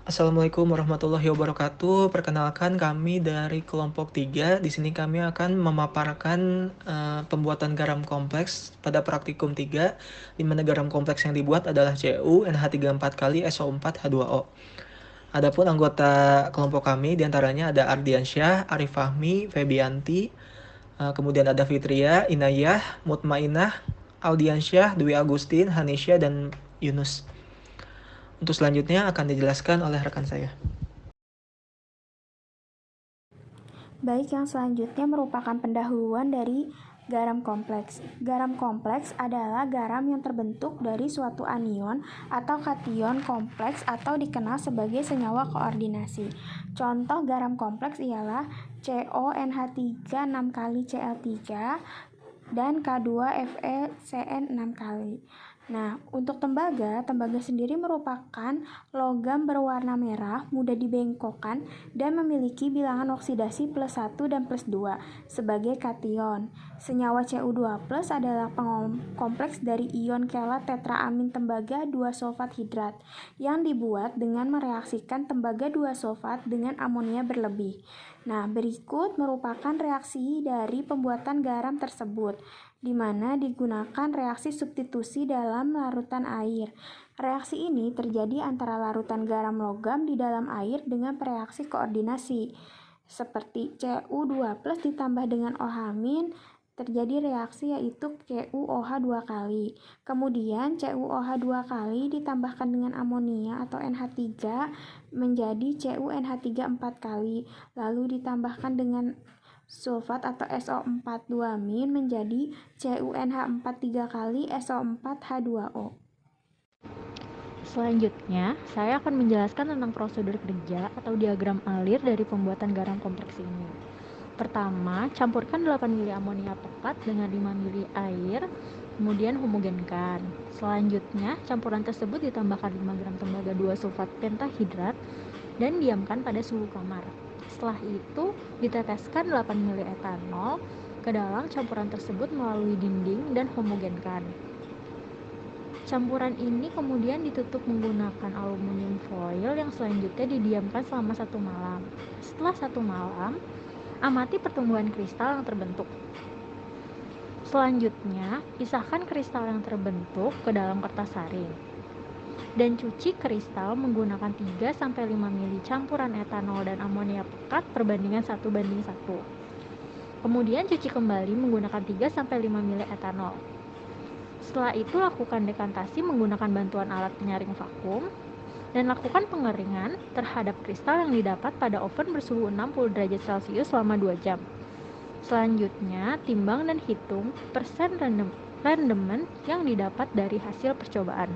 Assalamualaikum warahmatullahi wabarakatuh. Perkenalkan kami dari kelompok 3. Di sini kami akan memaparkan pembuatan garam kompleks pada praktikum 3, di mana garam kompleks yang dibuat adalah Cu NH34 kali SO4H2O. Adapun anggota kelompok kami diantaranya ada Ardiansyah, Arif Fahmi, Febianti, kemudian ada Fitria, Inayah, Mutmainah, Audiansyah, Dwi Agustin, Hanisya, dan Yunus. Untuk selanjutnya akan dijelaskan oleh rekan saya. Baik, yang selanjutnya merupakan pendahuluan dari garam kompleks. Garam kompleks adalah garam yang terbentuk dari suatu anion atau kation kompleks atau dikenal sebagai senyawa koordinasi. Contoh garam kompleks ialah CONH3 6 kali Cl3 dan K2FeCN 6 kali. Nah, untuk tembaga sendiri merupakan logam berwarna merah, mudah dibengkokkan, dan memiliki bilangan oksidasi plus 1 dan plus 2 sebagai kation. Senyawa Cu2+ adalah kompleks dari ion kelat tetraamin tembaga 2 sulfat hidrat yang dibuat dengan mereaksikan tembaga 2 sulfat dengan amonia berlebih. Nah, berikut merupakan reaksi dari pembuatan garam tersebut, di mana digunakan reaksi substitusi dalam larutan air. Reaksi ini terjadi antara larutan garam logam di dalam air dengan reaksi koordinasi. Seperti Cu2+ ditambah dengan OH- terjadi reaksi yaitu CuOH 2 kali. Kemudian CuOH 2 kali ditambahkan dengan amonia atau NH3 menjadi CuNH3 4 kali. Lalu ditambahkan dengan sulfat atau SO4 2- menjadi CuNH4 3 kali SO4H2O. Selanjutnya, saya akan menjelaskan tentang prosedur kerja atau diagram alir dari pembuatan garam kompleks ini. Pertama, campurkan 8 mili amonia pekat dengan 5 mili air, kemudian homogenkan. Selanjutnya, campuran tersebut ditambahkan 5 gram tembaga 2 sulfat pentahidrat dan diamkan pada suhu kamar. Setelah itu, diteteskan 8 mili etanol ke dalam campuran tersebut melalui dinding dan homogenkan. Campuran ini kemudian ditutup menggunakan aluminium foil yang selanjutnya didiamkan selama 1 malam. Setelah 1 malam, amati pertumbuhan kristal yang terbentuk. Selanjutnya, pisahkan kristal yang terbentuk ke dalam kertas saring. Dan cuci kristal menggunakan 3-5 mili campuran etanol dan amonia pekat perbandingan 1:1. Kemudian cuci kembali menggunakan 3-5 mili etanol. Setelah itu lakukan dekantasi menggunakan bantuan alat penyaring vakum dan lakukan pengeringan terhadap kristal yang didapat pada oven bersuhu 60 derajat Celcius selama 2 jam. Selanjutnya, timbang dan hitung persen rendemen yang didapat dari hasil percobaan.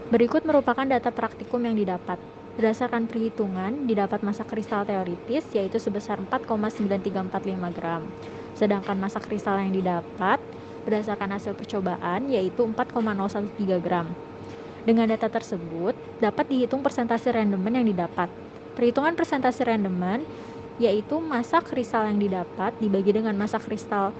Berikut merupakan data praktikum yang didapat. Berdasarkan perhitungan, didapat massa kristal teoritis yaitu sebesar 4,9345 gram. Sedangkan massa kristal yang didapat berdasarkan hasil percobaan yaitu 4,013 gram. Dengan data tersebut, dapat dihitung persentase rendemen yang didapat. Perhitungan persentase rendemen yaitu massa kristal yang didapat dibagi dengan massa kristal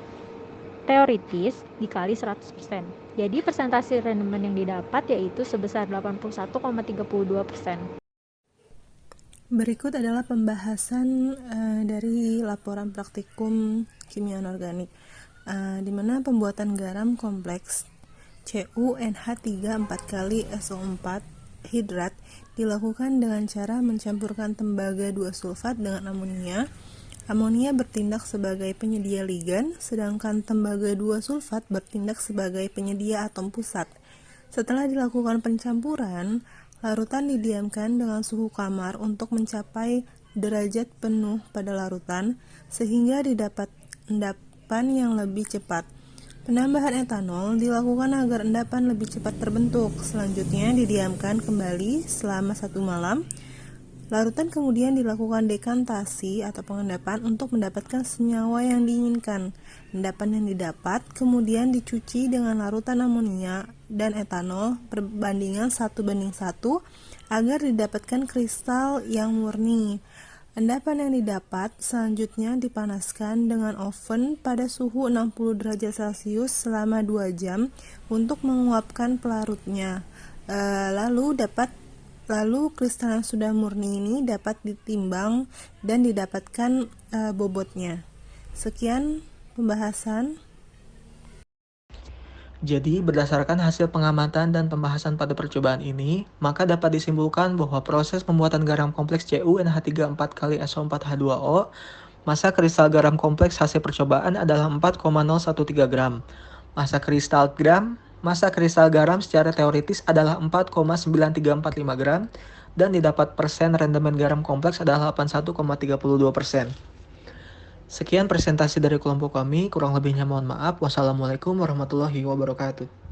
teoritis dikali 100%. Jadi persentase rendemen yang didapat yaitu sebesar 81,32%. Berikut adalah pembahasan dari laporan praktikum kimia anorganik, di mana pembuatan garam kompleks CuNH3 4 kali SO4 hidrat dilakukan dengan cara mencampurkan tembaga 2 sulfat dengan amonia. Amonia bertindak sebagai penyedia ligan, sedangkan tembaga 2 sulfat bertindak sebagai penyedia atom pusat. Setelah dilakukan pencampuran, larutan didiamkan dengan suhu kamar untuk mencapai derajat penuh pada larutan, sehingga didapat endapan yang lebih cepat. Penambahan etanol dilakukan agar endapan lebih cepat terbentuk. Selanjutnya didiamkan kembali selama 1 malam. Larutan kemudian dilakukan dekantasi atau pengendapan untuk mendapatkan senyawa yang diinginkan. Endapan yang didapat kemudian dicuci dengan larutan amonia dan etanol perbandingan 1:1 agar didapatkan kristal yang murni. Endapan yang didapat selanjutnya dipanaskan dengan oven pada suhu 60 derajat Celcius selama 2 jam untuk menguapkan pelarutnya. Lalu dapat Lalu kristal yang sudah murni ini dapat ditimbang dan didapatkan bobotnya. Sekian pembahasan. Jadi, berdasarkan hasil pengamatan dan pembahasan pada percobaan ini, maka dapat disimpulkan bahwa proses pembuatan garam kompleks CuNH3 4 kali SO4H2O, massa kristal garam kompleks hasil percobaan adalah 4,013 gram. Massa kristal garam secara teoritis adalah 4,9345 gram, dan didapat persen rendemen garam kompleks adalah 81,32%. Sekian presentasi dari kelompok kami, kurang lebihnya mohon maaf. Wassalamualaikum warahmatullahi wabarakatuh.